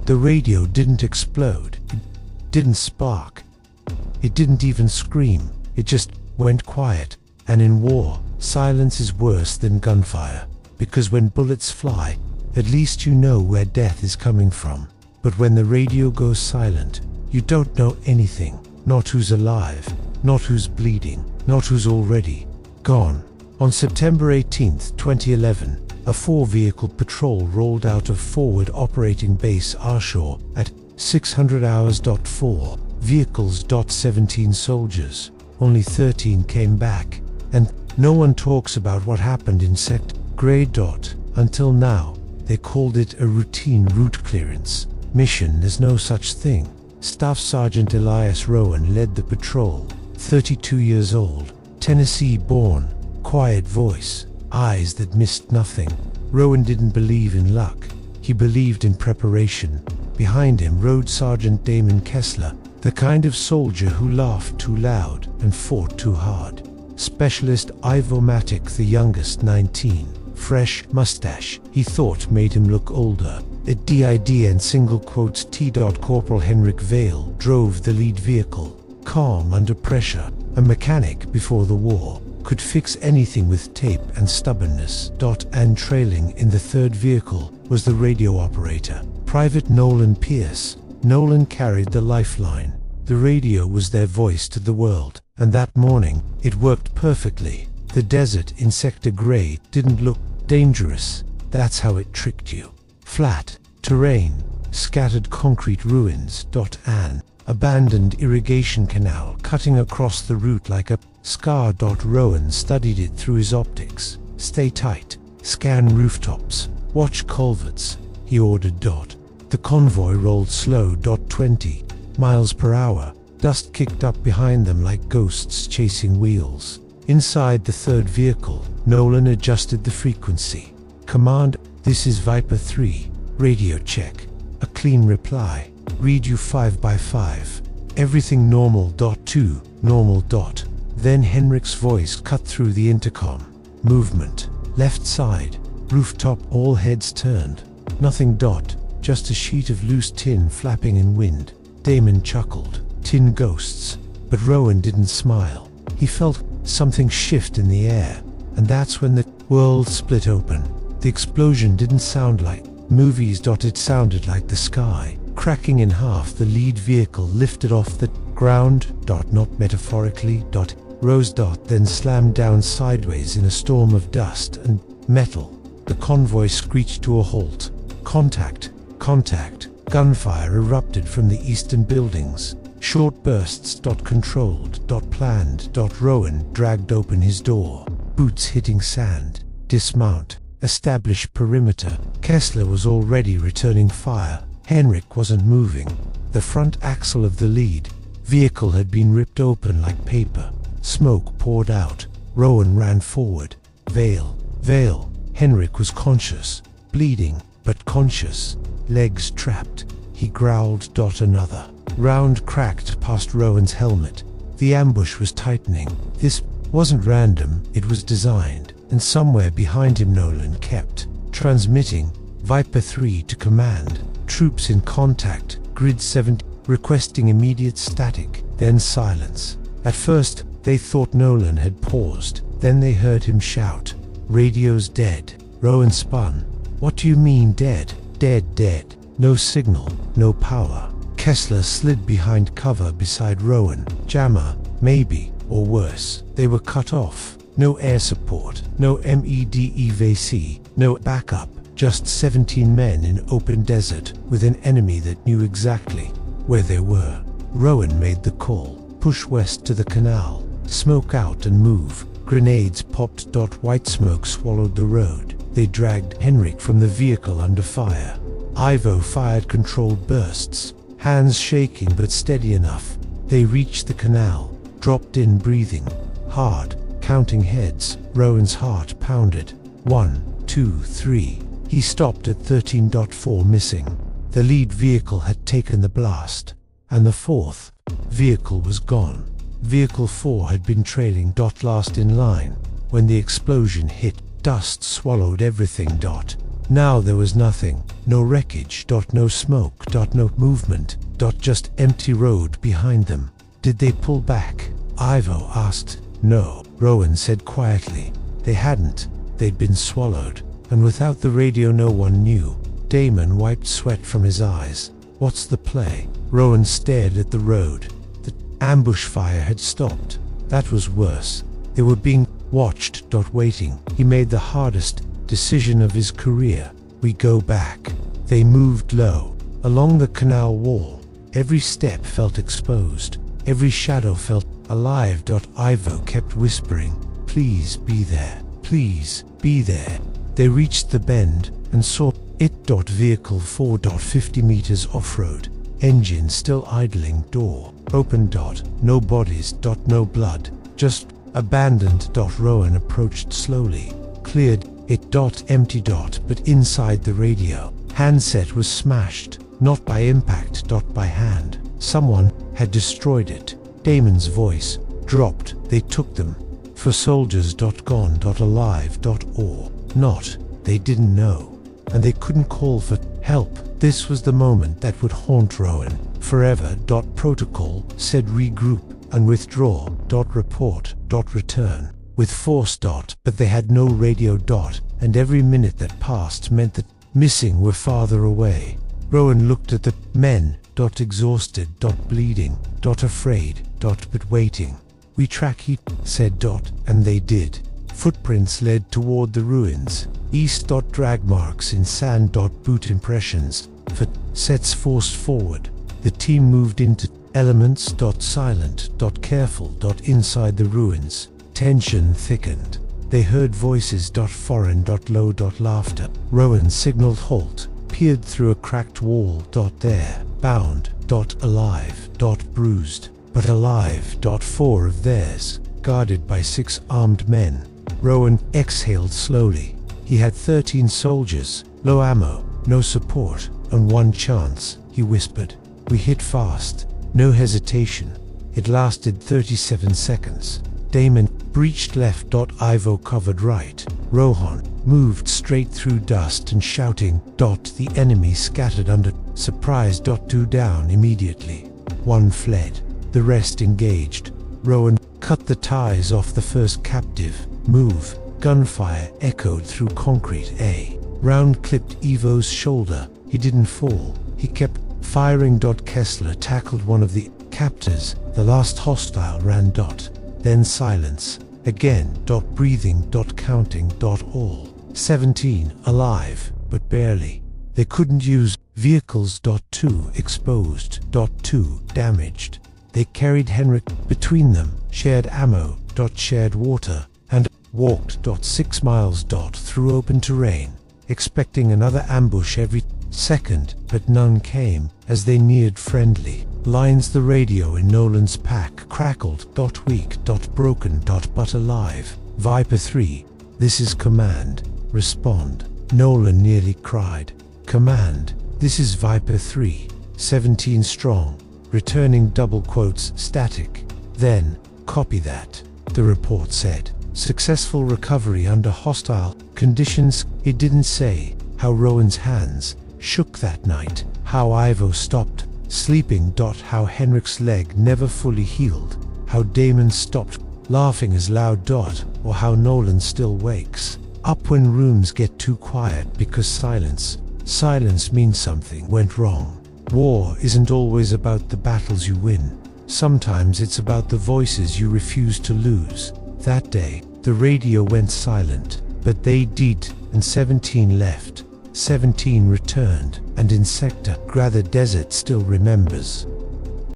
The radio didn't explode. It didn't spark. It didn't even scream. It just went quiet. And in war, silence is worse than gunfire. Because when bullets fly, at least you know where death is coming from. But when the radio goes silent, you don't know anything. Not who's alive, not who's bleeding, not who's already gone. On September 18, 2011, a 4-vehicle patrol rolled out of Forward Operating Base Arshaw at 600 hours. 4 vehicles. 17 soldiers. Only 13 came back. And no one talks about what happened in Sect Grey. Until now, they called it a routine route clearance mission. There's no such thing. Staff Sergeant Elias Rowan led the patrol, 32 years old, Tennessee-born, quiet voice, eyes that missed nothing. Rowan didn't believe in luck. He believed in preparation. Behind him rode Sergeant Damon Kessler, the kind of soldier who laughed too loud and fought too hard. Specialist Ivo Matic, the youngest, 19, fresh mustache, he thought made him look older. At DID and single quotes T. Corporal Henrik Vale drove the lead vehicle, calm under pressure. A mechanic before the war could fix anything with tape and stubbornness. And trailing in the third vehicle was the radio operator, Private Nolan Pierce. Nolan carried the lifeline. The radio was their voice to the world, and that morning it worked perfectly. The desert in Sector Grey didn't look dangerous. That's how it tricked you. Flat terrain, scattered concrete ruins. An abandoned irrigation canal cutting across the route like a scar. Rowan studied it through his optics. Stay tight, scan rooftops, watch culverts, he ordered. The convoy rolled slow. 20 miles per hour. Dust kicked up behind them like ghosts chasing wheels. Inside the third vehicle, Nolan adjusted the frequency. Command, this is Viper 3. Radio check. A clean reply. Read you 5x5. Everything normal. 2, normal. Then Henrik's voice cut through the intercom. Movement. Left side. Rooftop. All heads turned. Nothing. Just a sheet of loose tin flapping in wind. Damon chuckled. Tin ghosts. But Rowan didn't smile. He felt something shift in the air. And that's when the world split open. The explosion didn't sound like movies. It sounded like the sky cracking in half. The lead vehicle lifted off the ground. Not metaphorically. Rose. Then slammed down sideways in a storm of dust and metal. The convoy screeched to a halt. Contact. Contact. Gunfire erupted from the eastern buildings. Short bursts. Controlled. Planned. Rowan dragged open his door. Boots hitting sand. Dismount. Establish perimeter. Kessler was already returning fire. Henrik wasn't moving. The front axle of the lead vehicle had been ripped open like paper. Smoke poured out. Rowan ran forward. Vale. Henrik was conscious. Bleeding, but conscious. Legs trapped. He growled. Another round cracked past Rowan's helmet. The ambush was tightening. This wasn't random, it was designed. And somewhere behind him Nolan kept transmitting. Viper 3 to command. Troops in contact. Grid 70. Requesting immediate static. Then silence. At first, they thought Nolan had paused. Then they heard him shout, "Radio's dead." Rowan spun. "What do you mean dead?" Dead. No signal, no power. Kessler slid behind cover beside Rowan. Jammer, maybe, or worse. They were cut off. No air support, no MEDEVC, no backup. Just 17 men in open desert with an enemy that knew exactly where they were. Rowan made the call. Push west to the canal. Smoke out and move. Grenades popped. White smoke swallowed the road. They dragged Henrik from the vehicle under fire. Ivo fired controlled bursts, hands shaking but steady enough. They reached the canal, dropped in breathing hard, counting heads. Rowan's heart pounded. 1, 2, 3. He stopped at 13.4 missing. The lead vehicle had taken the blast, and the fourth vehicle was gone. Vehicle 4 had been trailing. Last in line. When the explosion hit, dust swallowed everything. Now there was nothing. No wreckage. No smoke. No movement. Just empty road behind them. Did they pull back? Ivo asked. No, Rowan said quietly. They hadn't. They'd been swallowed. And without the radio no one knew. Damon wiped sweat from his eyes. What's the play? Rowan stared at the road. The ambush fire had stopped. That was worse. They were being watched. Waiting. He made the hardest decision of his career. We go back. They moved low, along the canal wall. Every step felt exposed. Every shadow felt alive. Ivo kept whispering, please be there. Please be there. They reached the bend and saw it. Vehicle 4. 50 meters off-road. Engine still idling. Door open. No bodies. No blood. Just abandoned. Rowan approached slowly. Cleared it. Empty. But inside the radio handset was smashed. Not by impact. By hand. Someone had destroyed it. Damon's voice dropped. They took them. For soldiers. Gone. Alive. Or not. They didn't know. And they couldn't call for help. This was the moment that would haunt Rowan forever. Protocol said regroup and withdraw. Report. Return. With force. But they had no radio. And every minute that passed meant that missing were farther away. Rowan looked at the men. Exhausted. Bleeding. Afraid. But waiting. We track, he said. And they did. Footprints led toward the ruins. East. Drag marks in sand. Boot impressions. Footsteps forced forward. The team moved into elements. Silent. Careful. Inside the ruins. Tension thickened. They heard voices. Foreign. Low. Laughter. Rowan signaled halt. Peered through a cracked wall. There. Bound. Alive. Bruised. But alive. 4 of theirs. Guarded by 6 armed men. Rowan exhaled slowly. He had 13 soldiers, low ammo, no support, and 1 chance, he whispered. We hit fast, no hesitation. It lasted 37 seconds. Damon breached left. Ivo covered right. Rohan moved straight through dust and shouting. The enemy scattered under surprise. 2 down immediately. 1 fled. The rest engaged. Rowan cut the ties off the first captive. Move. Gunfire echoed through concrete. A round clipped Ivo's shoulder. He didn't fall. He kept firing. Kessler tackled one of the captors. The last hostile ran. Then silence. Again. Breathing. Counting. All 17 alive, but barely. They couldn't use vehicles. 2 exposed. 2 damaged. They carried Henrik between them, shared ammo. Shared water. And walked. 6 miles. Through open terrain, expecting another ambush every second, but none came. As they neared friendly lines, the radio in Nolan's pack crackled. Weak. Broken. But alive. Viper 3, this is command. Respond. Nolan nearly cried. Command, this is Viper 3, 17 strong. Returning. Static. Then, copy that. The report said. Successful recovery under hostile conditions. It didn't say how Rowan's hands shook that night, how Ivo stopped sleeping. How Henrik's leg never fully healed, how Damon stopped laughing as loud. Or how Nolan still wakes up when rooms get too quiet because silence means something went wrong. War isn't always about the battles you win. Sometimes it's about the voices you refuse to lose. That day, the radio went silent, but they did, and 17 left. 17 returned, and in Sector Gra the desert still remembers.